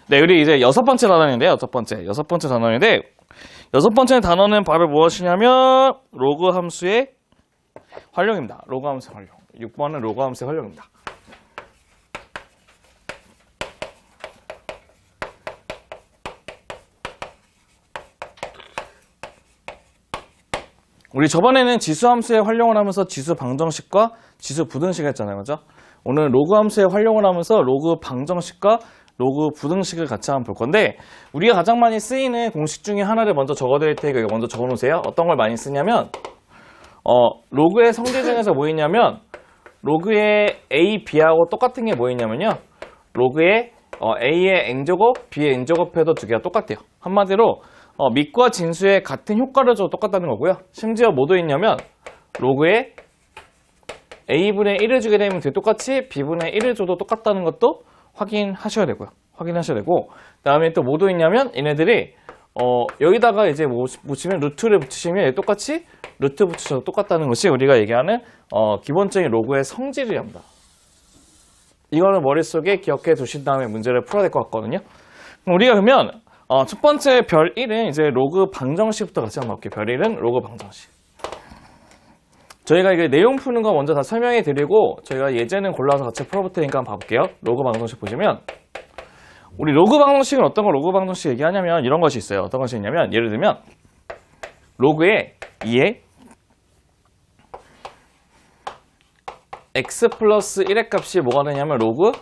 네, 우리 이제 여섯 번째 단원인데, 여섯 번째 단원인데, 여섯 번째 단원은 바로 무엇이냐면, 로그 함수의 활용입니다. 로그 함수의 활용. 6번은 로그 함수의 활용입니다. 우리 저번에는 지수 함수의 활용을 하면서 지수 방정식과 지수 부등식 했잖아요. 그죠? 오늘 로그 함수의 활용을 하면서 로그 방정식과 로그 부등식을 같이 한번 볼 건데, 우리가 가장 많이 쓰이는 공식 중에 하나를 먼저 적어드릴 테니까 먼저 적어놓으세요. 어떤 걸 많이 쓰냐면, 로그의 성질 중에서 뭐 있냐면, 로그의 A, B하고 똑같은 게 뭐 있냐면요. 로그의 A의 N제곱, B의 N제곱 해도 두 개가 똑같아요. 한마디로 밑과 진수의 같은 효과를 줘도 똑같다는 거고요. 심지어 뭐도 있냐면 로그에 A분의 1을 주게 되면 똑같이 B분의 1을 줘도 똑같다는 것도 확인하셔야 되고요. 확인하셔야 되고, 그 다음에 또 뭐도 있냐면 얘네들이 여기다가 이제 붙이면 루트를 붙이시면 똑같이 루트 붙이셔도 똑같다는 것이 우리가 얘기하는 기본적인 로그의 성질이랍니다. 이거는 머릿속에 기억해 두신 다음에 문제를 풀어야 될 것 같거든요. 우리가 그러면 첫 번째 별 1은 이제 로그 방정식부터 같이 한번 볼게요. 별 1은 로그 방정식. 저희가 이게 내용 푸는 거 먼저 다 설명해 드리고, 저희가 예제는 골라서 같이 풀어볼 테니까 한번 봐볼게요. 로그 방정식 보시면, 우리 로그 방정식은 어떤 걸 로그 방정식 얘기하냐면 이런 것이 있어요. 어떤 것이 있냐면, 예를 들면 로그의 2에 x 플러스 1의 값이 뭐가 되냐면 로그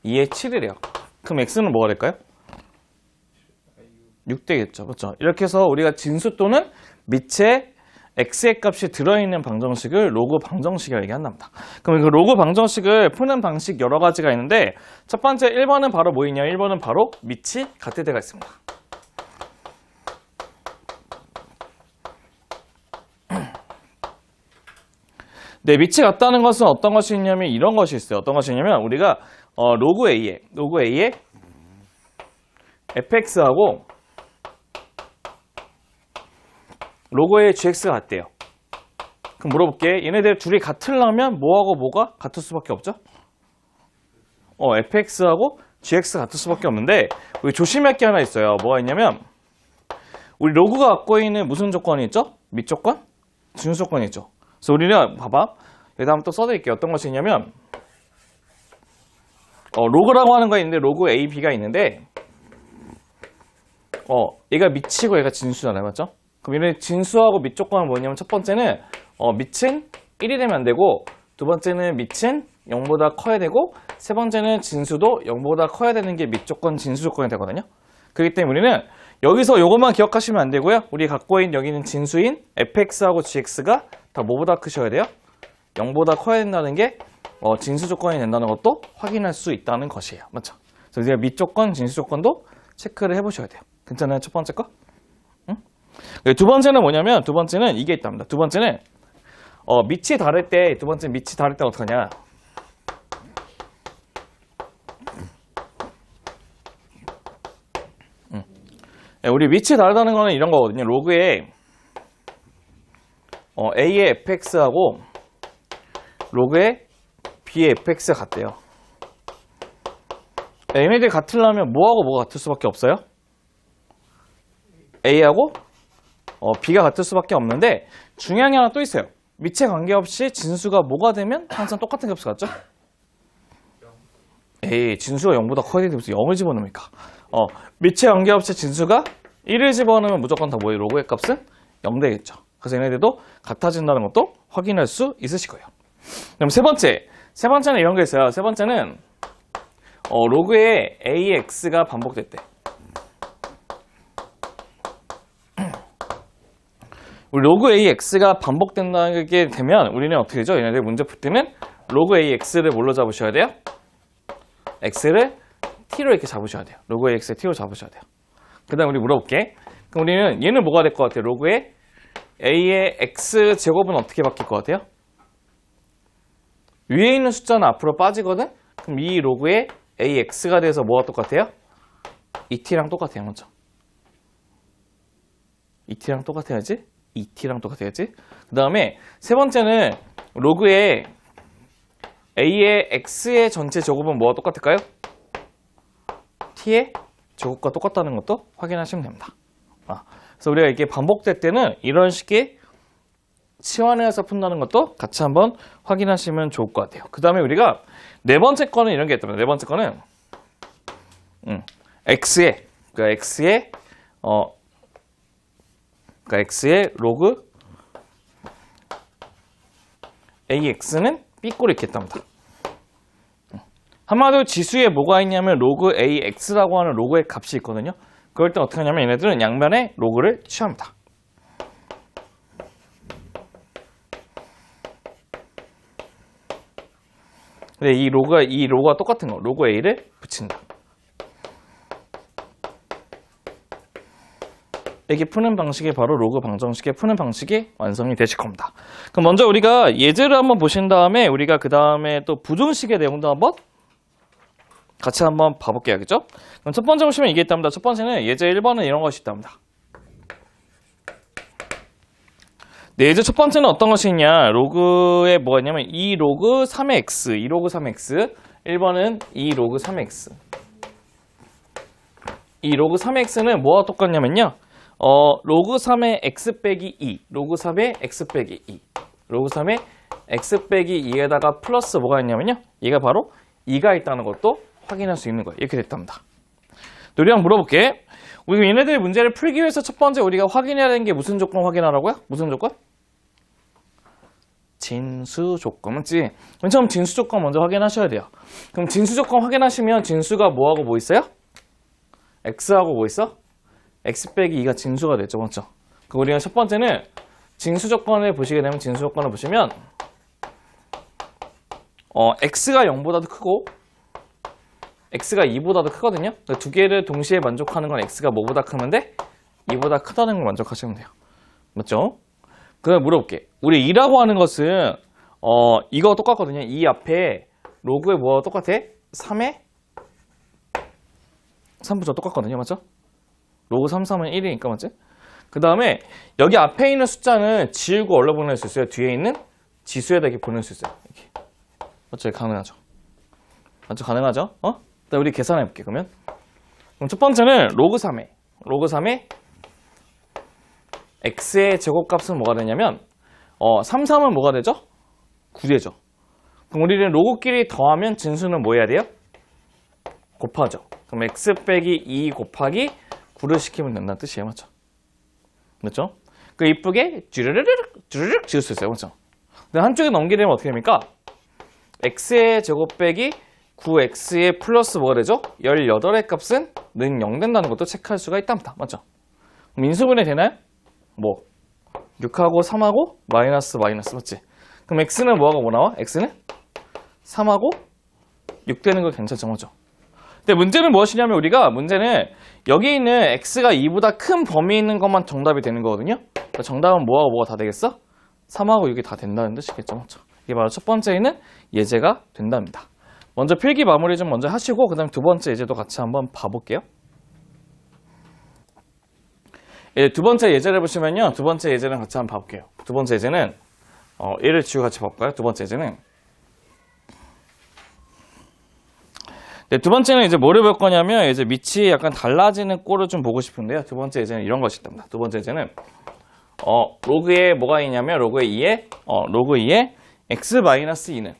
2의 7이래요. 그럼 x는 뭐가 될까요? 6 되겠죠. 그렇죠? 이렇게 해서 우리가 진수 또는 밑에 x의 값이 들어있는 방정식을 로그 방정식이라고 얘기한답니다. 그럼 그 로그 방정식을 푸는 방식 여러 가지가 있는데, 첫 번째 1번은 바로 뭐 있냐? 1번은 바로 밑이 같을 때가 있습니다. 네, 밑이 같다는 것은 어떤 것이 있냐면 이런 것이 있어요. 어떤 것이 있냐면 우리가 로그 A에 fx하고 로그 A의 gx가 같대요. 그럼 물어볼게. 얘네들 둘이 같으려면 뭐하고 뭐가 같을 수밖에 없죠? fx하고 gx가 같을 수밖에 없는데, 우리 조심할 게 하나 있어요. 뭐가 있냐면, 우리 로그가 갖고 있는 무슨 조건이 있죠? 밑 조건? 진수 조건이 있죠. 그래서 우리는 봐봐. 여기다 한번 또 써드릴게요. 어떤 것이 있냐면, 로그라고 하는 거 있는데 로그 A, B가 있는데, 얘가 밑이고 얘가 진수잖아요. 맞죠? 그럼 얘네 진수하고 밑 조건은 뭐냐면, 첫 번째는 밑은 1이 되면 안 되고, 두 번째는 밑은 0보다 커야 되고, 세 번째는 진수도 0보다 커야 되는 게 밑 조건, 진수 조건이 되거든요. 그렇기 때문에 우리는 여기서 이것만 기억하시면 안 되고요. 우리 갖고 있는 여기는 진수인 fx하고 gx가 다 뭐보다 크셔야 돼요? 0보다 커야 된다는 게 진수 조건이 된다는 것도 확인할 수 있다는 것이에요. 맞죠? 그래서 우리가 밑 조건, 진수 조건도 체크를 해보셔야 돼요. 괜찮아요? 첫 번째 거? 응? 두 번째는 뭐냐면, 두 번째는 이게 있답니다. 두 번째는 밑이 다를 때, 두 번째 밑이 다를 때 어떡하냐? 우리 밑이 다르다는 거는 이런 거거든요. 로그에 A의 fx하고 로그에 B의 fx가 같대요. 얘네들이 같으려면 뭐하고 뭐가 같을 수밖에 없어요? A하고 B가 같을 수밖에 없는데, 중요한 게 하나 또 있어요. 밑에 관계없이 진수가 뭐가 되면 항상 똑같은 값이 같죠? 에이, 진수가 0보다 커야 되는데 무슨 0을 집어넣습니까? 밑에 관계없이 진수가 1을 집어넣으면 무조건 다 뭐예요? 로그의 값은 0 되겠죠. 그래서 얘네들도 같아진다는 것도 확인할 수 있으실 거예요. 그럼 세 번째는 이런 게 있어요. 세 번째는 로그에 AX가 반복됐대. 우리 로그 AX가 반복된다게 되면 우리는 어떻게 되죠? 얘네들 문제 풀 때는 로그 AX를 뭘로 잡으셔야 돼요? X를 T로 이렇게 잡으셔야 돼요. 로그 AX를 T로 잡으셔야 돼요. 그 다음 우리 물어볼게. 그럼 우리는 얘는 뭐가 될 것 같아요? 로그의 A의 X 제곱은 어떻게 바뀔 것 같아요? 위에 있는 숫자는 앞으로 빠지거든? 그럼 이 로그의 AX가 돼서 뭐가 똑같아요? ET랑 똑같아요. 맞죠? ET랑 똑같아야지? ET랑 똑같아야지? 그 다음에 세 번째는 로그의 A의 X의 전체 제곱은 뭐가 똑같을까요? t의 제곱과 똑같다는 것도 확인하시면 됩니다. 그래서 우리가 이게 반복될 때는 이런 식의 치환해서 푼다는 것도 같이 한번 확인하시면 좋을 것 같아요. 그 다음에 우리가 네 번째 거는 이런 게 있더라고요. 네 번째 거는 x의 로그 ax는 b꼴이 이렇게 있답니다. 한마디로 지수에 뭐가 있냐면 로그 ax라고 하는 로그의 값이 있거든요. 그럴 때 어떻게 하냐면 얘네들은 양면에 로그를 취합니다. 근데 이 로그가 똑같은 거, 로그 a를 붙인다. 이렇게 푸는 방식이 바로 로그 방정식의 푸는 방식이 완성이 되실 겁니다. 그럼 먼저 우리가 예제를 한번 보신 다음에 우리가 그 다음에 또 부등식의 내용도 한번 같이 한번 봐볼게요. 그죠? 그럼 첫 번째 보시면 이게 있답니다. 첫 번째는 예제 1번은 이런 것이 있답니다. 네, 예제 첫 번째는 어떤 것이 있냐. 로그에 뭐가 있냐면 2 로그 3의 x, 2 로그 3의 x. 1번은 2 로그 3의 x. 2 로그 3의 x는 뭐와 똑같냐면요. 로그 3의 x 빼기 2, 로그 3의 x 빼기 2, 로그 3의 x 빼기 2에다가 플러스 뭐가 있냐면요. 얘가 바로 2가 있다는 것도 확인할 수 있는 거예요. 이렇게 됐답니다. 우리 한번 물어볼게. 우리 얘네들의 문제를 풀기 위해서 첫 번째 우리가 확인해야 되는 게 무슨 조건 확인하라고요? 무슨 조건? 진수 조건. 맞지? 맨 처음 진수 조건 먼저 확인하셔야 돼요. 그럼 진수 조건 확인하시면 진수가 뭐하고 뭐 있어요? x하고 뭐 있어? x 빼기 2가 진수가 됐죠. 맞죠? 그럼 우리가 첫 번째는 진수 조건을 보시게 되면 진수 조건을 보시면 x가 0보다도 크고 x가 2보다도 크거든요. 그러니까 두 개를 동시에 만족하는 건 x가 뭐보다 크면 돼? 2보다 크다는 걸 만족하시면 돼요. 맞죠? 그럼 물어볼게. 우리 2라고 하는 것은 이거 똑같거든요. 2 앞에 로그에 뭐가 똑같아? 3에 3부터 똑같거든요. 맞죠? 로그 3, 3은 1이니까 맞지? 그 다음에 여기 앞에 있는 숫자는 지우고 얼려 보낼 수 있어요. 뒤에 있는 지수에다 이렇게 보낼 수 있어요. 이렇게. 맞죠? 가능하죠? 맞죠? 가능하죠? 일단 우리 계산해 볼게. 그럼 첫 번째는 로그 3에 x의 제곱값은 뭐가 되냐면 3, 3은 뭐가 되죠? 9되죠. 그럼 우리는 로그끼리 더하면 진수는 뭐 해야 돼요? 곱하죠. 그럼 x 빼기 2 곱하기 9를 시키면 된다는 뜻이에요. 맞죠? 맞죠? 그 이쁘게 쭈르륵 지을 수 있어요. 맞죠? 근데 한쪽에 넘기려면 어떻게 됩니까? x의 제곱 빼기 9x의 플러스 뭐가 되죠? 18의 값은 는 0 된다는 것도 체크할 수가 있답니다. 맞죠? 그럼 인수분해 되나요? 뭐 6하고 3하고 마이너스 맞지? 그럼 x는 뭐하고 뭐 나와? x는 3하고 6 되는 거 괜찮죠? 맞죠? 근데 문제는 무엇이냐면 우리가 문제는 여기 있는 x가 2보다 큰 범위에 있는 것만 정답이 되는 거거든요. 그러니까 정답은 뭐하고 뭐가 다 되겠어? 3하고 6이 다 된다는 뜻이겠죠. 맞죠? 이게 바로 첫 번째는 예제가 된답니다. 먼저 필기 마무리 좀 먼저 하시고 그 다음에 두 번째 예제도 같이 한번 봐볼게요. 두 번째 예제를 보시면요. 두 번째 예제는 같이 한번 봐볼게요. 두 번째 예제는 얘를 지우고 같이 봐볼까요? 두 번째 예제는 두 번째는 이제 뭐를 볼 거냐면 이제 밑이 약간 달라지는 꼴을 좀 보고 싶은데요. 두 번째 예제는 이런 것이 있답니다. 두 번째 예제는 로그에 뭐가 있냐면 로그 2에 x-2는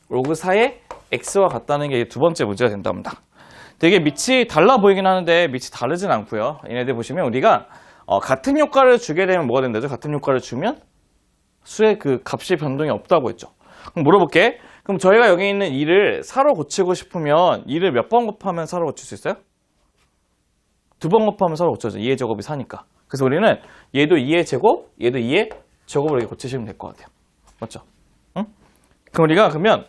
로그 4의 x와 같다는 게 두 번째 문제가 된답니다. 되게 밑이 달라 보이긴 하는데 밑이 다르진 않고요. 얘네들 보시면 우리가 같은 효과를 주게 되면 뭐가 된다죠? 같은 효과를 주면 수의 그 값이 변동이 없다고 했죠. 그럼 물어볼게. 그럼 저희가 여기 있는 2를 4로 고치고 싶으면 2를 몇 번 곱하면 4로 고칠 수 있어요? 2번 곱하면 4로 고쳐져. 2의 제곱이 4니까. 그래서 우리는 얘도 2의 제곱, 얘도 2의 제곱으로 이렇게 고치시면 될 것 같아요. 맞죠? 응? 그럼 우리가 그러면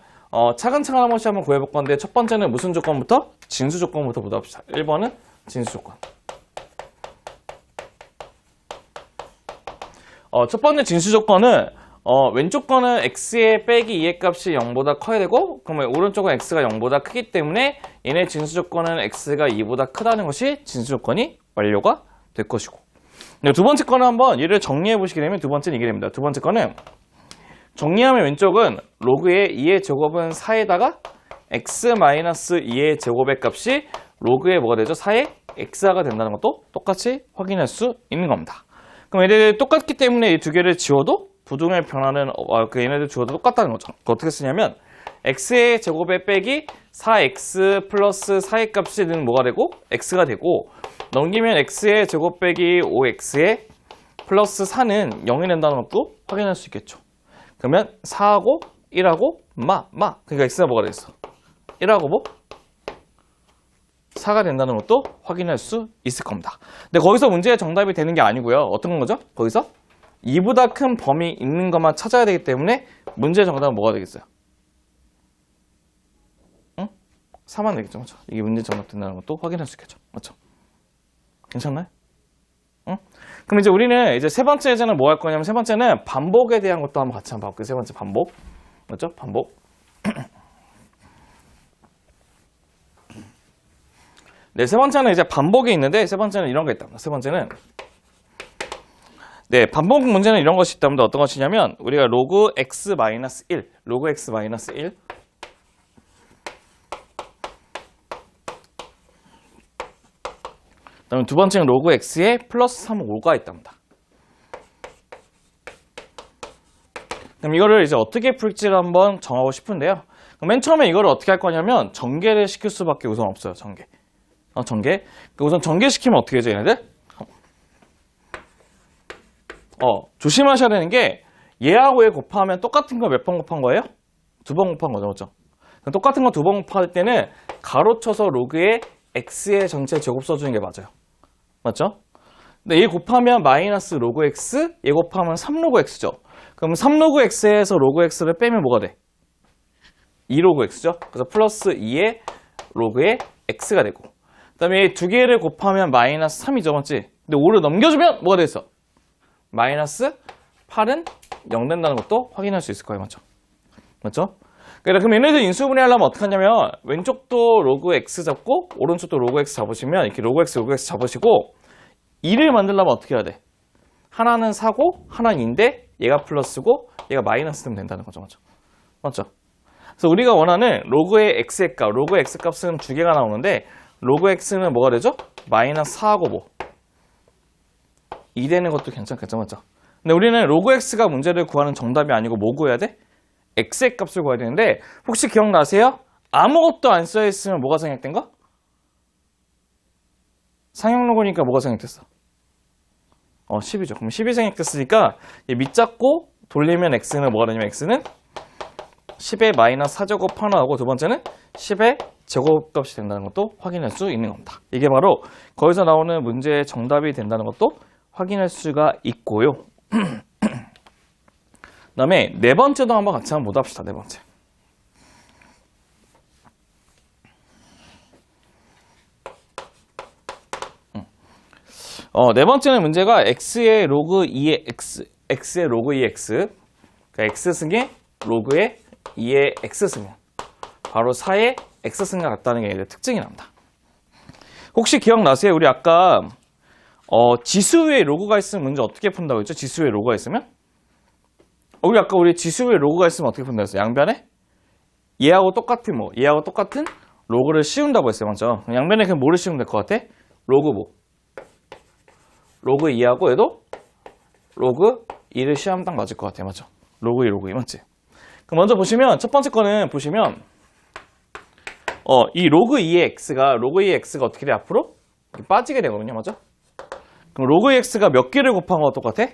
차근차근 한 번씩 한번 구해볼 건데 첫 번째는 무슨 조건부터? 진수 조건부터 보다 봅시다. 1번은 진수 조건. 첫 번째 진수 조건은 왼쪽 거는 x의 빼기 2의 값이 0보다 커야 되고 그러면 오른쪽은 x가 0보다 크기 때문에 얘네 진수 조건은 x가 2보다 크다는 것이 진수 조건이 완료가 될 것이고 두 번째 거는 한번 얘를 정리해 보시게 되면 두 번째는 이게 됩니다. 두 번째 거는 정리하면 왼쪽은 로그의 2의 제곱은 4에다가 x-2의 제곱의 값이 로그의 뭐가 되죠? 4의 x가 된다는 것도 똑같이 확인할 수 있는 겁니다. 그럼 얘네들 똑같기 때문에 이 두 개를 지워도 부등의 변화는 얘네들 지워도 똑같다는 거죠. 어떻게 쓰냐면 x의 제곱의 빼기 4x 플러스 4의 값이는 뭐가 되고? x가 되고 넘기면 x의 제곱 빼기 5x의 플러스 4는 0이 된다는 것도 확인할 수 있겠죠. 그러면 4하고 1하고 그러니까 x가 뭐가 되겠어? 1하고 뭐? 4가 된다는 것도 확인할 수 있을 겁니다. 근데 거기서 문제의 정답이 되는 게 아니고요. 어떤 거죠? 거기서 2보다 큰 범위 있는 것만 찾아야 되기 때문에 문제의 정답은 뭐가 되겠어요? 응? 4만 되겠죠. 맞죠? 이게 문제 정답 된다는 것도 확인할 수 있겠죠. 맞죠? 괜찮나요? 응? 그럼 이제 우리는 이제 세 번째 예제는 뭐 할 거냐면 세 번째는 반복에 대한 것도 한번 같이 한번 봐볼게요. 세 번째 반복. 맞죠? 반복. 네, 세 번째는 이제 반복이 있는데 세 번째는 이런 게 있답니다. 세 번째는 네, 반복 문제는 이런 것이 있답니다. 어떤 것이냐면 우리가 로그 x-1 로그 x-1 그다음에 두 번째는 로그 x에 플러스 3, 5가 있답니다. 그럼 이거를 이제 어떻게 풀지를 한번 정하고 싶은데요. 맨 처음에 이거를 어떻게 할 거냐면 전개를 시킬 수밖에 우선 없어요. 전개. 전개. 우선 전개시키면 어떻게 되죠, 얘네들? 조심하셔야 되는 게 얘하고 얘 곱하면 똑같은 거 몇 번 곱한 거예요? 2번 곱한 거죠, 그렇죠? 똑같은 거 2번 곱할 때는 가로쳐서 로그에 x의 전체 제곱 써주는 게 맞아요. 맞죠? 근데 얘 곱하면 마이너스 로그 x, 얘 곱하면 3로그 x죠. 그럼 3로그 x에서 로그 x를 빼면 뭐가 돼? 2로그 x죠. 그래서 플러스 2의 로그의 x가 되고 그 다음에 두 개를 곱하면 마이너스 3이죠. 맞지? 근데 5를 넘겨주면 뭐가 됐어? 마이너스 8은 0 된다는 것도 확인할 수 있을 거예요. 맞죠? 맞죠? 그럼 얘네들 인수분해 하려면 어떻게 하냐면 왼쪽도 로그 x 잡고 오른쪽도 로그 x 잡으시면 이렇게 로그 x 잡으시고 2를 만들려면 어떻게 해야 돼? 하나는 4고 하나는 2인데 얘가 플러스고 얘가 마이너스 되면 된다는 거죠. 맞죠? 맞죠? 그래서 우리가 원하는 로그의 x의 값, 로그 x 값은 두 개가 나오는데 로그 x는 뭐가 되죠? 마이너스 4하고 뭐? 2 되는 것도 괜찮겠죠? 맞죠? 근데 우리는 로그 x가 문제를 구하는 정답이 아니고 뭐 구해야 돼? x의 값을 구해야 되는데 혹시 기억나세요? 아무것도 안 써있으면 뭐가 생략된 거? 상형 로그니까 뭐가 생략됐어? 10이죠. 그럼 10이 생략됐으니까 밑 잡고 돌리면 x는 뭐가 되냐면 x는 10의 마이너스 4제곱 하나하고 두 번째는 10의 제곱값이 된다는 것도 확인할 수 있는 겁니다. 이게 바로 거기서 나오는 문제의 정답이 된다는 것도 확인할 수가 있고요. 그 다음에 네 번째도 한번 같이 한번 보답시다. 네 번째. 네 번째는 문제가 x의 로그 2의 x, x의 로그 2의 x, 그러니까 x승의 로그의 2의 x승은 바로 4의 x승과 같다는 게 얘의 특징이 납니다. 혹시 기억나세요? 우리 아까 지수의 로그가 있으면 문제 어떻게 푼다고 했죠? 지수의 로그가 있으면? 우리 아까 지수의 로그가 있으면 어떻게 푼다고 했어요? 양변에? 얘하고 똑같은 얘하고 똑같은 로그를 씌운다고 했어요. 맞죠? 양변에 그럼 뭐를 씌우면 될 것 같아? 로그 뭐? 로그 2하고 얘도 로그 2를 씌우면 딱 맞을 것 같아요. 맞죠? 로그 2, 로그 2 맞지? 그럼 먼저 보시면 첫 번째 거는 보시면 이 로그 2의 x가 어떻게 돼? 앞으로? 이렇게 빠지게 되거든요. 맞죠? 그럼 로그 x가 몇 개를 곱한 거와 똑같아?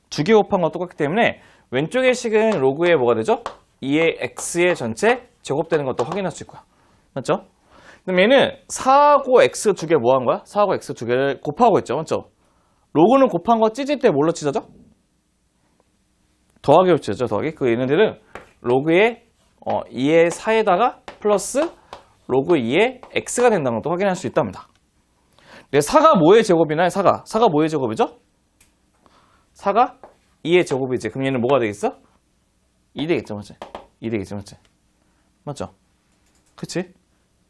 2개 곱한 거와 똑같기 때문에 왼쪽의 식은 로그의 뭐가 되죠? 2의 x의 전체 제곱되는 것도 확인할 수 있고요. 맞죠? 그럼 얘는 4하고 x 2개 뭐 한 거야? 4하고 x 2개를 곱하고 있죠. 맞죠? 로그는 곱한 거 찢을 때 뭘로 찢어져? 더하기로 찢어져. 더하기. 그 얘네들은 로그의 2의 4에다가 플러스 로그 2의 x가 된다는 것도 확인할 수 있답니다. 4가 뭐의 제곱이나요? 4가 뭐의 제곱이죠? 4가 2의 제곱이지. 그럼 얘는 뭐가 되겠어? 2 되겠죠. 맞지? 2 되겠죠. 맞지? 맞죠? 그치?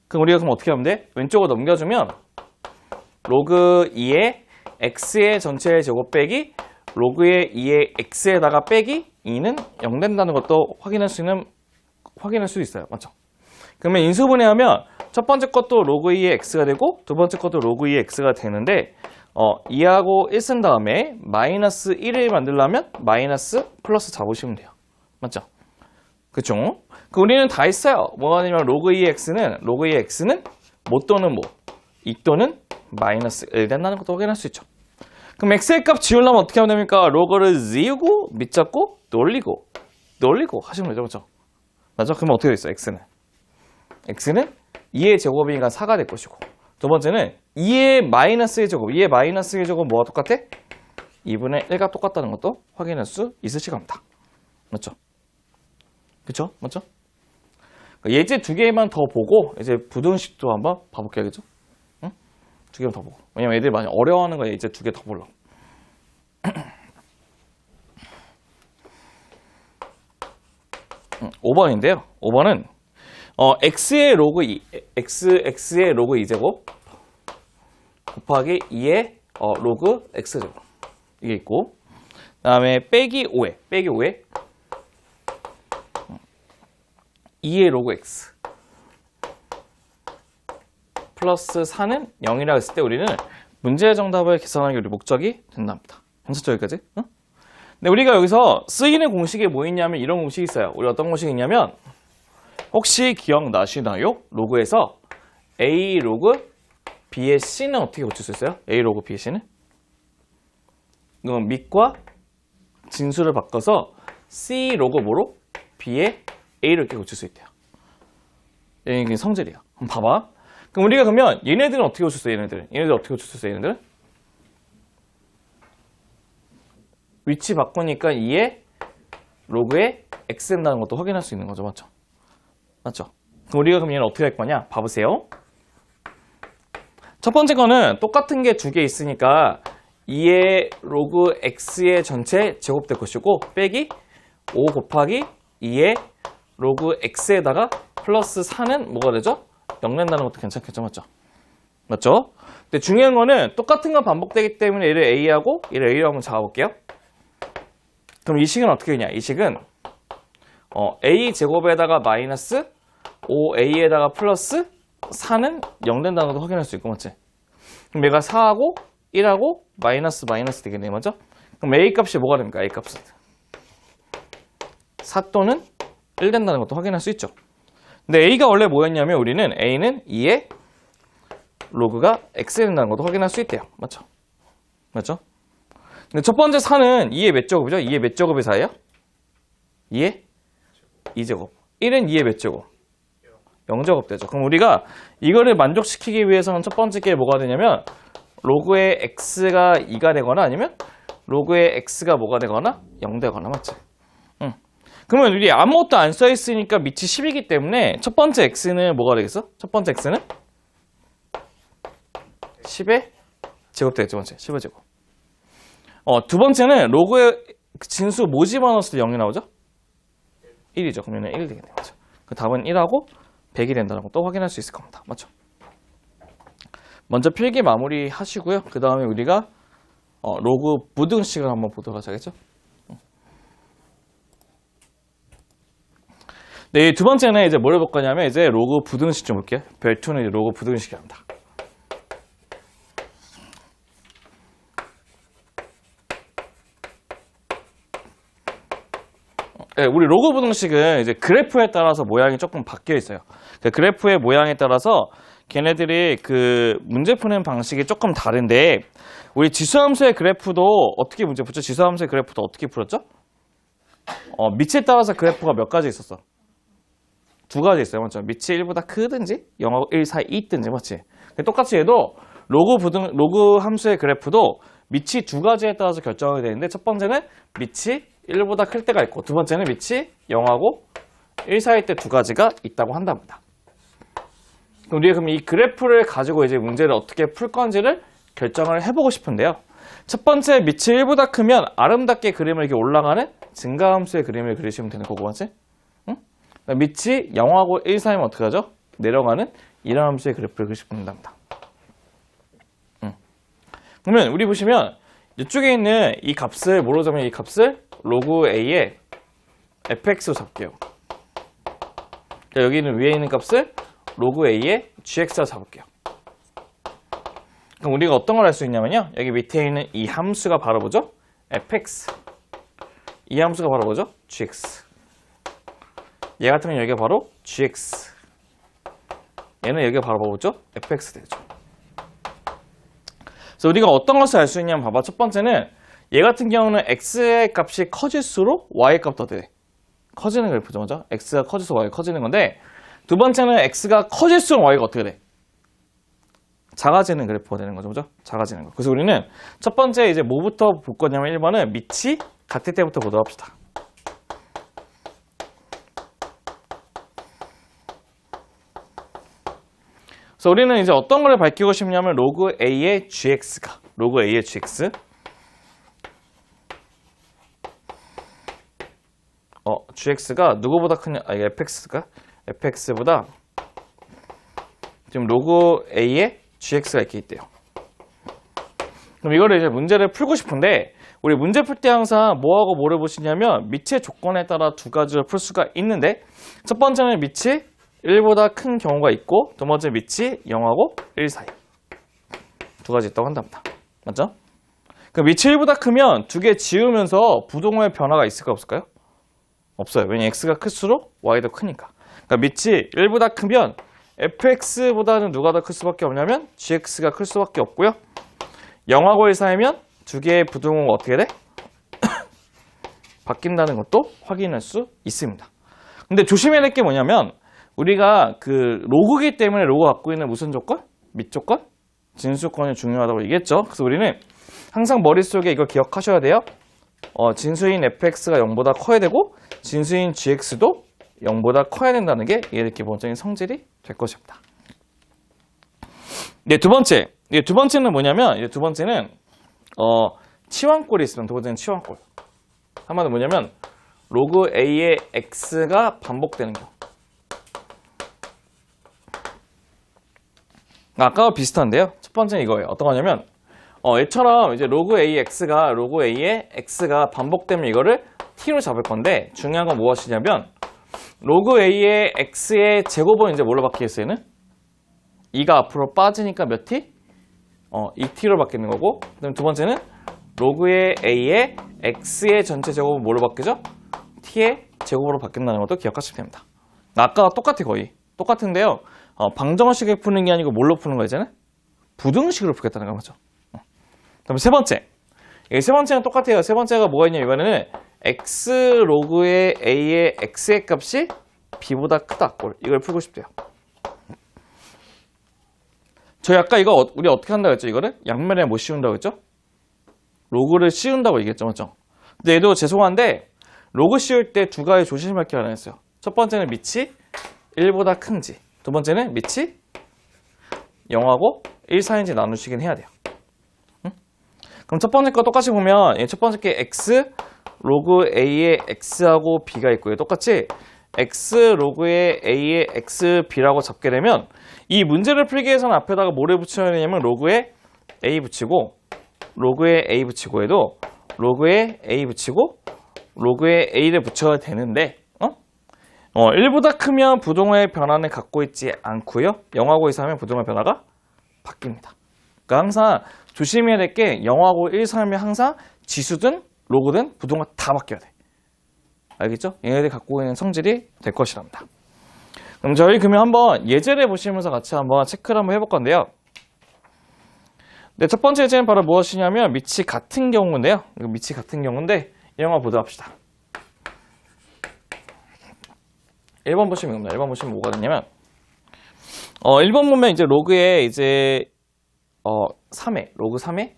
그럼 우리가 어떻게 하면 돼? 왼쪽으로 넘겨주면 로그 2의 x의 전체 제곱 빼기 로그의 2의 x에다가 빼기 2는 0 된다는 것도 확인할 수 있어요. 맞죠? 그러면 인수분해하면 첫 번째 것도 로그 2의 x가 되고 두 번째 것도 로그 2의 x가 되는데 2하고 1 쓴 다음에 마이너스 1을 만들려면 마이너스 플러스 잡으시면 돼요. 맞죠? 그쵸? 우리는 다 있어요. 뭐가 아니면 로그 2의 x는 뭐 또는 뭐 2 또는 마이너스 1 된다는 것도 확인할 수 있죠. 그럼 x의 값 지우려면 어떻게 하면 됩니까? 로그를 지우고 밑잡고 놀리고 하시면 되죠. 그렇죠? 맞죠? 그러면 어떻게 되겠어요? x는 2의 제곱이니까 4가 될 것이고 두 번째는 2의 마이너스의 제곱 2의 마이너스의 제곱 뭐가 똑같아? 2분의 1과 똑같다는 것도 확인할 수 있으실 겁니다. 맞죠? 그쵸? 맞죠? 예제 두 개만 더 보고 이제 부등식도 한번 봐볼게요. 그죠? 응? 두 개만 더 보고. 왜냐면 애들이 많이 어려워하는 거예요. 예제 두 개 더 보려고. 5번인데요. 5번은 x의 로그 2, x의 로그 2제곱 곱하기 2의 로그 x제곱 이게 있고 그 다음에 빼기 5에 2의 로그 x 플러스 4는 0이라고 했을 때 우리는 문제의 정답을 계산하는 게 우리 목적이 된답니다. 괜찮죠? 여기까지? 응? 근데 우리가 여기서 쓰이는 공식이 뭐 있냐면 이런 공식이 있어요. 우리 어떤 공식이 있냐면 혹시 기억나시나요? 로그에서 a 로그 b의 c는 어떻게 고칠 수 있어요? a 로그 b의 c는? 그럼 밑과 진수를 바꿔서 c 로그 뭐로? b의 a를 이렇게 고칠 수 있대요. 이게 성질이야. 한번 봐봐. 그럼 우리가 그러면 얘네들은 어떻게 고칠 수 있어요? 얘네들 어떻게 고칠 수 있어요? 얘네들은? 위치 바꾸니까 2의 로그에 x 된다는 것도 확인할 수 있는 거죠. 맞죠? 맞죠? 그럼 우리가 그럼 얘는 어떻게 할 거냐? 봐보세요. 첫 번째 거는 똑같은 게 두 개 있으니까 2의 로그 x의 전체 제곱될 것이고 빼기 5 곱하기 2의 로그 x에다가 플러스 4는 뭐가 되죠? 0 낸다는 것도 괜찮겠죠? 맞죠? 맞죠? 근데 중요한 거는 똑같은 건 반복되기 때문에 얘를 a하고 얘를 a로 한번 잡아볼게요. 그럼 이 식은 어떻게 되냐? 이 식은 a 제곱에다가 마이너스 5a에다가 플러스 4는 0 된다는 것도 확인할 수 있고 맞지? 그럼 얘가 4하고 1하고 마이너스 되겠네요. 맞죠? 그럼 a 값이 뭐가 됩니까? a 값은 4 또는 1 된다는 것도 확인할 수 있죠. 근데 a가 원래 뭐였냐면 우리는 a는 2의 로그가 x 된다는 것도 확인할 수 있대요. 맞죠? 맞죠? 근데 첫 번째 4는 2의 몇 제곱이죠? 2의 몇 제곱의 4예요? 2의 2제곱. 1은 2의 몇 제곱? 0제곱 되죠. 그럼 우리가 이거를 만족시키기 위해서는 첫 번째 게 뭐가 되냐면 로그의 x가 2가 되거나 아니면 로그의 x가 뭐가 되거나 0 되거나 맞지? 응. 그러면 우리 아무것도 안 써있으니까 밑이 10이기 때문에 첫 번째 x는 뭐가 되겠어? 첫 번째 x는 10의 제곱 되겠죠. 맞지? 10의 제곱. 두 번째는 로그의 진수 뭐 집어넣었을 때 0이 나오죠? 1이죠. 그러면 1 되겠네요. 맞죠? 그 답은 1하고 100이 된다는 것도 확인할 수 있을 겁니다. 맞죠? 먼저 필기 마무리 하시고요. 그 다음에 우리가 로그 부등식을 한번 보도록 하자겠죠? 네, 두 번째는 이제 뭘 해볼 거냐면 이제 로그 부등식 좀 볼게요. 별2는 이제 로그 부등식이랍니다. 네, 우리 로그 부등식은 이제 그래프에 따라서 모양이 조금 바뀌어 있어요. 그 그래프의 모양에 따라서 걔네들이 그 문제 푸는 방식이 조금 다른데 우리 지수함수의 그래프도 어떻게 문제 풀죠? 지수함수의 그래프도 어떻게 풀었죠? 밑에 따라서 그래프가 몇 가지 있었어? 두 가지 있어요. 맞죠? 밑이 1보다 크든지 0하고 1 사이 있든지 맞지? 똑같이 얘도 로그 함수의 그래프도 밑이 두 가지에 따라서 결정이 되는데 첫 번째는 밑이 1보다 클 때가 있고 두 번째는 밑이 0하고 1 사이 때 두 가지가 있다고 한답니다. 그럼 우리가 그럼 이 그래프를 가지고 이제 문제를 어떻게 풀 건지를 결정을 해보고 싶은데요. 첫 번째 밑이 1보다 크면 아름답게 그림을 이렇게 올라가는 증가함수의 그림을 그리시면 되는 거고 맞지? 응? 밑이 0하고 1 사이면 어떻게 하죠? 내려가는 이런 함수의 그래프를 그리시면 된답니다. 그러면 우리 보시면 이쪽에 있는 이 값을 뭐로 잡으면 이 값을 로그 a의 fx로 잡게요. 자, 여기는 위에 있는 값을 로그 A의 gx라 잡을게요. 그럼 우리가 어떤 걸 할 수 있냐면요. 여기 밑에 있는 이 함수가 바로 뭐죠? fx. 이 함수가 바로 뭐죠? gx. 얘 같은 경우는 여기가 바로 gx. 얘는 여기가 바로 뭐죠? fx 되죠. 그래서 우리가 어떤 것을 알 수 있냐면 봐봐. 첫 번째는 얘 같은 경우는 x의 값이 커질수록 y의 값도 어떻게 돼? 커지는 그래프죠, 맞죠? x가 커질수록 y가 커지는 건데, 두 번째는 x가 커질수록 y가 어떻게 돼? 작아지는 그래프가 되는 거죠, 그죠? 작아지는 거. 그래서 우리는 첫 번째 이제 뭐부터 볼 거냐면 1번은 밑이 같을 때부터 보도록 합시다. 그래서 우리는 이제 어떤 걸 밝히고 싶냐면 로그 A의 gx가, 로그 A의 gx. gx가 누구보다 크냐, fx보다 지금 로그 A의 gx가 이렇게 있대요. 그럼 이거를 이제 문제를 풀고 싶은데, 우리 문제 풀 때 항상 뭐하고 뭐를 보시냐면 밑의 조건에 따라 두 가지로 풀 수가 있는데, 첫 번째는 밑이 1보다 큰 경우가 있고, 두 번째 밑이 0하고 1 사이. 두 가지 있다고 한답니다. 맞죠? 그럼 밑이 1보다 크면 두 개 지우면서 부동호의 변화가 있을까 없을까요? 없어요. 왜냐면 x가 클수록 y도 크니까. 그러니까 밑이 1보다 크면 fx보다는 누가 더 클 수밖에 없냐면 gx가 클 수밖에 없고요. 0하고 1 사이면 두 개의 부등호가 어떻게 돼? 바뀐다는 것도 확인할 수 있습니다. 근데 조심해야 될 게 뭐냐면, 우리가 그 로그기 때문에 로그가 갖고 있는 무슨 조건? 밑 조건? 진수권이 중요하다고 얘기했죠. 그래서 우리는 항상 머릿속에 이걸 기억하셔야 돼요. 진수인 fx가 0보다 커야 되고 진수인 gx도 0보다 커야 된다는 게 얘의 기본적인 성질이 될 것입니다. 네, 두 번째는 뭐냐면, 두 번째는 치환꼴이 있으면, 두 번째는 치환꼴. 한마디로 뭐냐면 로그 A의 x가 반복되는 경우. 아까와 비슷한데요. 첫 번째는 이거예요. 어떤 거냐면 얘처럼 이제 로그 A의 x가 반복되면 이거를 t로 잡을 건데, 중요한 건 무엇이냐면 로그 A의 x의 제곱은 이제 뭘로 바뀌겠어요? 얘는 2가 앞으로 빠지니까 몇 t? 2t로 바뀌는 거고, 그다음 두 번째는 로그의 A의 x의 전체 제곱은 뭘로 바뀌죠? t의 제곱으로 바뀐다는 것도 기억하시면 됩니다. 아까와 똑같아, 거의 똑같은데요. 방정식을 푸는 게 아니고 뭘로 푸는 거예요, 이제는? 부등식으로 풀겠다는 거 맞죠? 그다음에 세 번째. 세 번째는 똑같아요. 세 번째가 뭐가 있냐, 이번에는 x 로그의 a의 x의 값이 b보다 크다. 이걸 풀고 싶대요. 저희 아까 이거 우리 어떻게 한다고 했죠? 이거를 양면에 못 씌운다고 했죠? 로그를 씌운다고 얘기했죠, 맞죠? 근데 얘도 죄송한데 로그 씌울 때 두 가지 조심할 게 하나 있어요. 첫 번째는 밑이 1보다 큰지, 두 번째는 밑이 0하고 1 사이인지 나누시긴 해야 돼요. 응? 그럼 첫 번째 거 똑같이 보면 첫 번째 게 x 로그 a의 x하고 b가 있고요. 똑같이 x 로그의 a의 x, b라고 잡게 되면 이 문제를 풀기 위해서는 앞에다가 뭐를 붙여야 되냐면 로그에 a 붙이고, 로그에 a 붙이고 해도 로그에 a 붙이고 로그에 a를 붙여야 되는데 1보다 크면 부동호의 변화는 갖고 있지 않고요. 0하고 2 사이면 부동호의 변화가 바뀝니다. 그러니까 항상 조심해야 될 게 0하고 1 사이면 항상 지수든 로그든 부동호가 다 바뀌어야 돼. 알겠죠? 얘네들이 갖고 있는 성질이 될 것이랍니다. 그럼 저희 그러면 한번 예제를 보시면서 같이 한번 체크를 한번 해볼 건데요. 네, 첫 번째 예제는 바로 무엇이냐면 밑이 같은 경우인데요. 이거 밑이 같은 경우인데 이런 거 보도록 합시다. 1번 보시면 됩니다. 1번 보시면 뭐가 되냐면 1번 보면 이제 로그에 이제 3에 로그 3에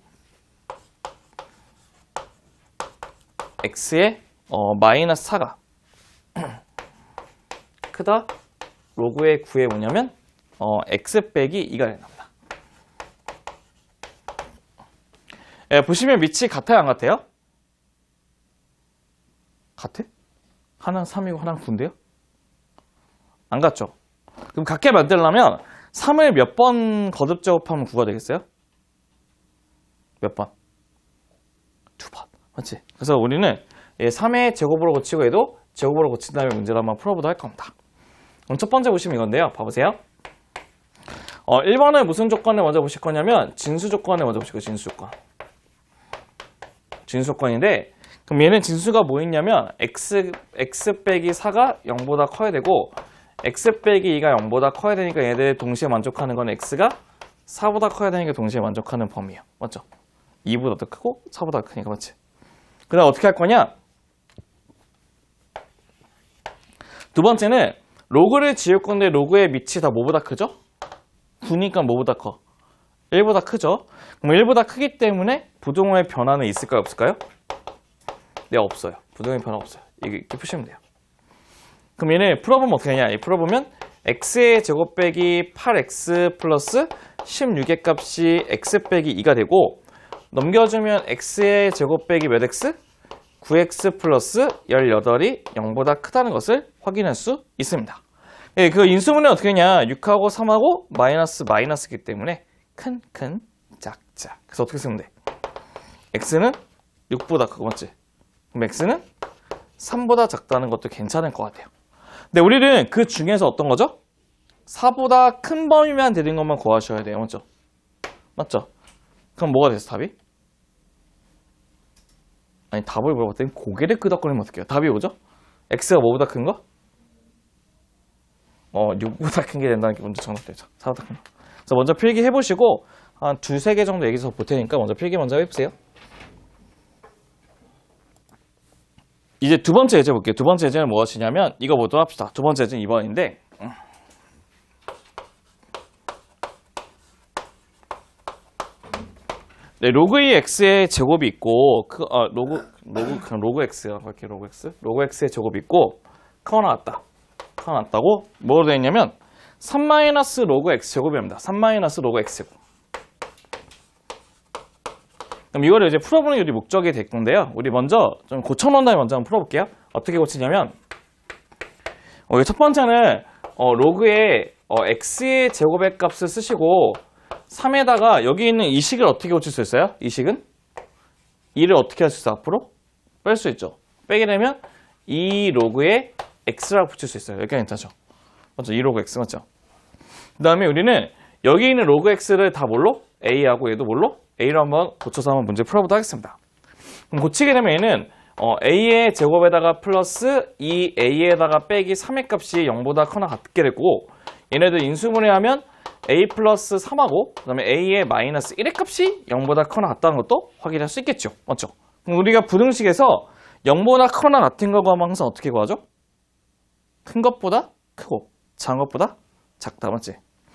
x의 마이너스 4가 크다. 로그의 9에 뭐냐면 x 빼기 2가 된답니다. 보시면 밑이 같아요, 안 같아요? 같아? 하나는 3이고 하나는 9인데요? 안 같죠? 그럼 같게 만들려면 3을 몇 번 거듭 제곱하면 9가 되겠어요? 몇 번? 2번. 맞지? 그래서 우리는 3의 제곱으로 고치고 해도 제곱으로 고친 다음에 문제를 한번 풀어보도록 할 겁니다. 그럼 첫 번째 보시면 이건데요. 봐보세요. 1번은 무슨 조건을 먼저 보실 거냐면 진수 조건을 먼저 보실 거예요. 진수 조건. 진수 조건인데 그럼 얘는 진수가 뭐 있냐면 x 빼기 4가 0보다 커야 되고 x 빼기 2가 0보다 커야 되니까 얘들 동시에 만족하는 건 x가 4보다 커야 되니까 동시에 만족하는 범위예요. 맞죠? 2보다 더 크고 4보다 더 크니까 맞지? 그 다음 어떻게 할 거냐? 두 번째는 로그를 지을 건데 로그의 밑이 다 뭐보다 크죠? 9니까 뭐보다 커? 1보다 크죠? 그럼 1보다 크기 때문에 부등호의 변화는 있을까요? 없을까요? 네, 없어요. 부등호의 변화 없어요. 이렇게 푸시면 돼요. 그럼 얘는 풀어보면 어떻게 하냐? 풀어보면 x의 제곱 빼기 8x 플러스 16의 값이 x 빼기 2가 되고 넘겨주면 x의 제곱 빼기 몇 x? 9x 플러스 18이 0보다 크다는 것을 확인할 수 있습니다. 예, 그 인수분해 어떻게 하냐? 6하고 3하고 마이너스이기 때문에 큰, 작. 그래서 어떻게 쓰면 돼? x는 6보다 크고 맞지? 그럼 x는 3보다 작다는 것도 괜찮을 것 같아요. 근데 우리는 그 중에서 어떤 거죠? 4보다 큰 범위만 되는 것만 구하셔야 돼요. 맞죠? 맞죠? 그럼 뭐가 됐어, 답이? 아니, 답을 물어봤더니 고개를 끄덕거리면 어떡해요? 답이 뭐죠? x가 뭐보다 큰 거? 6보다 큰 게 된다는 게 먼저 정답되죠. 4보다 큰 거. 그래서 먼저 필기 해보시고 한 2-3개 정도 얘기해서 볼 테니까 먼저 필기 먼저 해보세요. 이제 두 번째 예제 볼게요. 두 번째 예제는 무엇이냐면 이거 보도록 합시다. 두 번째 예제는 2번인데 네, 로그 2x의 제곱이 있고 로그 x라고 할게요. 로그 x의 제곱이 있고 커 나왔다고 뭐로 되어 있냐면 3 로그 x 제곱입니다. 3 로그 x 제곱. 그럼 이거를 이제 풀어보는 게 우리 목적이 될 건데요. 우리 먼저 좀 고쳐놓은 다음에 먼저 한번 풀어볼게요. 어떻게 고치냐면 첫 번째는 로그의 x의 제곱의 값을 쓰시고 3에다가 여기 있는 이 식을 어떻게 고칠 수 있어요? 이 식은 2를 어떻게 할 수 있어? 앞으로 뺄 수 있죠. 빼게 되면 2 로그의 x라고 붙일 수 있어요. 여기가 괜찮죠? 맞죠? 2 로그 x 맞죠? 그 다음에 우리는 여기 있는 로그 x를 다 뭘로? a하고 얘도 뭘로? a로 한번 고쳐서 한번 문제 풀어보도록 하겠습니다. 그럼 고치게 되면 얘는 a의 제곱에다가 플러스 2a에다가 빼기 3의 값이 0보다 커나 같게 되고 얘네들 인수분해하면 a 플러스 3하고 그 다음에 a의 마이너스 1의 값이 0보다 커나 같다는 것도 확인할 수 있겠죠. 맞죠? 그럼 우리가 부등식에서 0보다 커나 같은 거 구하면 항상 어떻게 구하죠? 큰 것보다 크고 작은 것보다 작다. 맞지?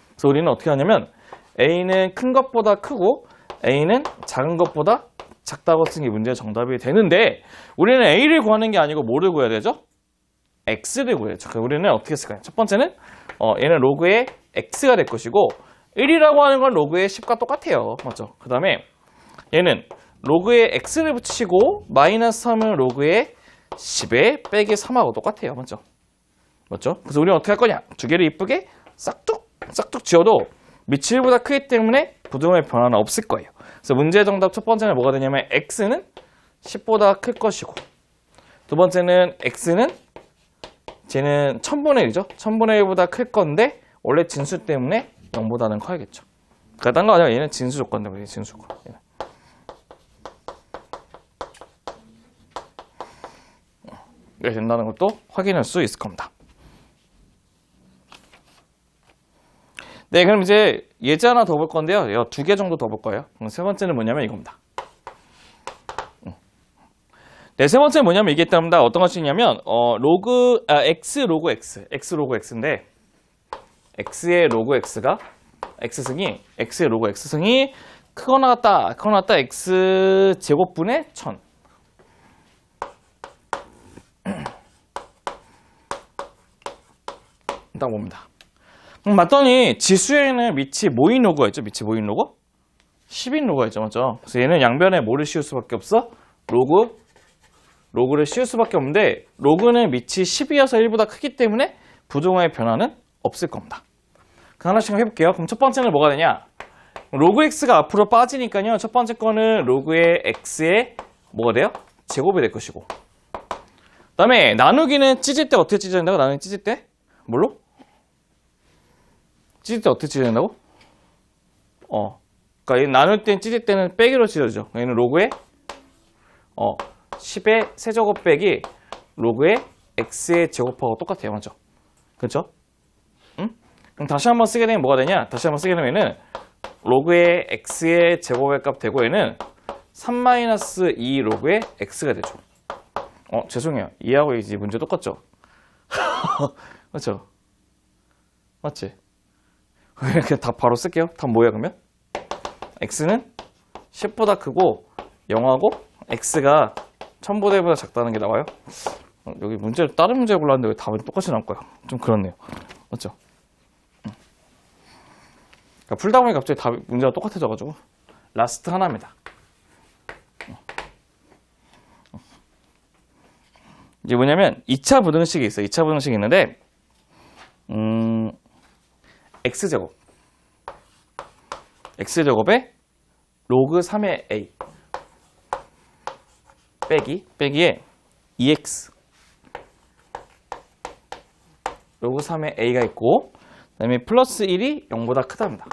그래서 우리는 어떻게 하냐면 a는 큰 것보다 크고 a는 작은 것보다 작다고 쓰는 게 문제의 정답이 되는데 우리는 a를 구하는 게 아니고 뭐를 구해야 되죠? x를 구해야죠. 그래서 우리는 어떻게 했을까요? 첫 번째는 얘는 로그의 x가 될 것이고 1이라고 하는 건 로그의 10과 똑같아요. 맞죠? 그 다음에 얘는 로그의 x를 붙이시고 마이너스 3은 로그의 10에 빼기 3하고 똑같아요. 맞죠? 맞죠? 그래서 우리는 어떻게 할 거냐? 두 개를 이쁘게 싹둑 지어도 밑이 1보다 크기 때문에 부등호의 변화는 없을 거예요. 그래서 문제의 정답 첫 번째는 뭐가 되냐면 x는 10보다 클 것이고 두 번째는 x는 쟤는 1000분의 1이죠. 1000분의 1보다 클 건데 원래 진수 때문에 0보다는 커야겠죠. 그러니까 딴 거 아니라 얘는 진수 조건 때문에 진수 조건. 이렇게 된다는 것도 확인할 수 있을 겁니다. 네, 그럼 이제 예제 하나 더 볼 건데요. 2개 정도 더 볼 거예요. 세 번째는 뭐냐면 이겁니다. 네, 세 번째는 뭐냐면 이게 있답니다. 어떤 것이냐면 x 로그 x인데 x의 로그 x가 x의 로그 x승이 크거나 같다 x 제곱분의 1000. 딱 봅니다. 맞더니 지수에는 밑이 모인 로그가 있죠. 밑이 모인 로그? 10인 로그가 있죠. 맞죠? 그래서 얘는 양변에 뭐를 씌울 수밖에 없어? 로그를 씌울 수밖에 없는데 로그는 밑이 10이어서 1보다 크기 때문에 부등호의 변화는 없을 겁니다. 그 하나씩 해볼게요. 그럼 첫 번째는 뭐가 되냐? 로그 x가 앞으로 빠지니까요. 첫 번째 거는 로그의 x의 뭐가 돼요? 제곱이 될 것이고 그 다음에 나누기는 찢을 때 어떻게 찢어진다고? 나누기 찢을 때? 뭘로? 찢을 때 어떻게 찢어진다고? 그러니까 얘 나눌 땐 찢을 때는 빼기로 찢어지죠. 얘는 로그의 10의 세제곱 빼기 로그의 x의 제곱하고 똑같아요. 맞죠? 그렇죠? 응? 그럼 다시 한번 쓰게 되면 뭐가 되냐? 다시 한번 쓰게 되면은 로그의 x의 제곱의 값 되고 얘는 3-2 로그의 x가 되죠. 죄송해요. 이하고 이제 문제 똑같죠? 맞죠? 맞지? 그냥 답 바로 쓸게요. 답 뭐야 그러면? x는 10보다 크고 0하고 x가 1000보다 작다는 게 나와요. 여기 문제를 다른 문제 골랐는데 왜 답은 똑같이 나올 거야? 좀 그렇네요. 맞죠? 그러니까 풀다 보니 갑자기 답 문제가 똑같아져가지고 라스트 하나입니다. 이제 뭐냐면 2차 부등식이 있어요. 2차 부등식이 있는데 x제곱에 로그 3의 a 빼기에 2x 로그 3의 a가 있고 그 다음에 플러스 1이 0보다 크답니다.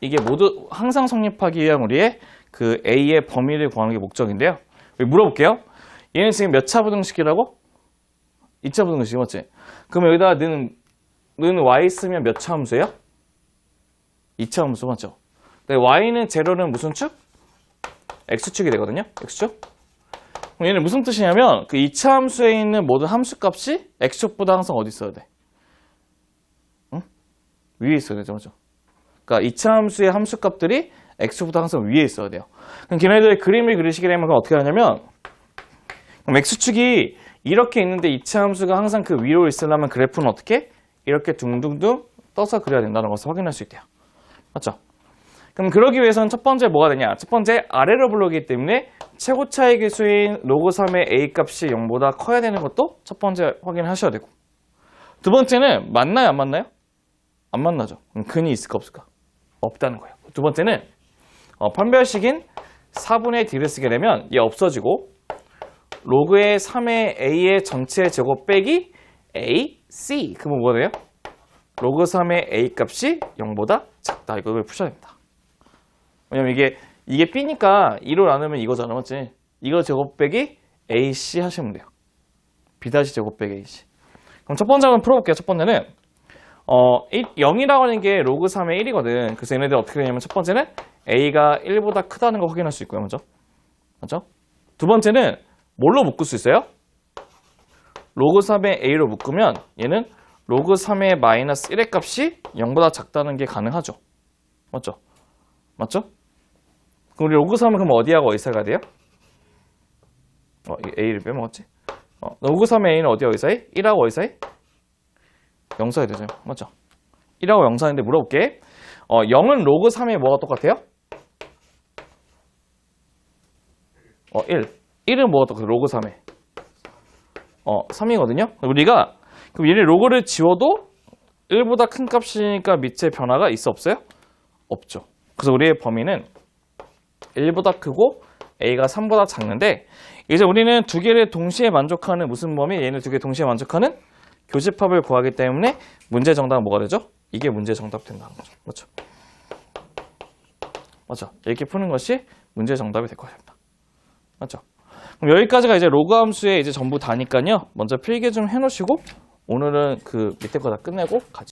이게 모두 항상 성립하기 위한 우리의 그 a의 범위를 구하는 게 목적인데요. 물어볼게요. 얘는 지금 몇 차 부등식이라고? 2차 부등식 맞지? 그럼 여기다가 는 y 쓰면 몇 차 함수예요? 2차 함수 맞죠? 근데 y는 제로는 무슨 축? x축이 되거든요. x축? 그럼 얘는 무슨 뜻이냐면 그 2차 함수에 있는 모든 함수값이 x축보다 항상 어디 있어야 돼? 응? 위에 있어야 되죠. 맞죠? 그러니까 2차 함수의 함수값들이 x축보다 항상 위에 있어야 돼요. 그럼 걔네들의 그림을 그리시게 되면 그럼 어떻게 하냐면 그럼 x축이 이렇게 있는데 2차 함수가 항상 그 위로 있으려면 그래프는 어떻게? 이렇게 둥둥둥 떠서 그려야 된다는 것을 확인할 수 있대요. 맞죠? 그럼 그러기 위해서는 첫 번째 뭐가 되냐? 첫 번째 아래로 불러오기 때문에 최고 차의 개수인 로그 3의 a 값이 0보다 커야 되는 것도 첫 번째 확인하셔야 되고 두 번째는 맞나요? 안 맞나요? 안 만나죠. 그럼 근이 있을까 없을까? 없다는 거예요. 두 번째는 판별식인 4분의 d를 쓰게 되면 얘 없어지고 로그의 3의 a의 전체 제곱 빼기 a, c 그러면 뭐가 돼요? 로그 3의 a 값이 0보다 작다. 이걸 푸셔야 됩니다. 왜냐면 이게 b니까 2로 나누면 이거잖아. 맞지? 이거 제곱 빼기 ac 하시면 돼요. b 다시 제곱 빼기 ac. 그럼 첫 번째 한번 풀어볼게요. 첫 번째는 0이라고 하는 게 로그 3의 1이거든. 그래서 얘네들 어떻게 되냐면 첫 번째는 a가 1보다 크다는 거 확인할 수 있고요. 맞죠? 맞죠? 두 번째는 뭘로 묶을 수 있어요? 로그 3의 a로 묶으면 얘는 로그 3의 마이너스 1의 값이 0보다 작다는 게 가능하죠. 맞죠? 맞죠? 그럼 우리 로그 3은 그럼 어디하고 어디 사이가 돼요? a를 빼먹었지? 로그 3의 a는 어디하고 어디 사이? 1하고 어디 사이? 0 사이 되죠. 맞죠? 1하고 0 사이인데 물어볼게. 0은 로그 3의 뭐가 똑같아요? 1. 1은 뭐가 똑같아요? 로그 3의 3이거든요. 우리가 그럼 얘네 로그를 지워도 1보다 큰 값이니까 밑에 변화가 있어 없어요? 없죠. 그래서 우리의 범위는 1보다 크고 a가 3보다 작는데 이제 우리는 두 개를 동시에 만족하는 무슨 범위? 얘네 두 개 동시에 만족하는 교집합을 구하기 때문에 문제 정답은 뭐가 되죠? 이게 문제 정답 된다는 거죠. 그렇죠? 맞죠? 이렇게 푸는 것이 문제 정답이 될 것입니다. 맞죠? 그럼 여기까지가 이제 로그 함수의 이제 전부 다니까요. 먼저 필기 좀 해놓으시고 오늘은 그 밑에 거 다 끝내고 같이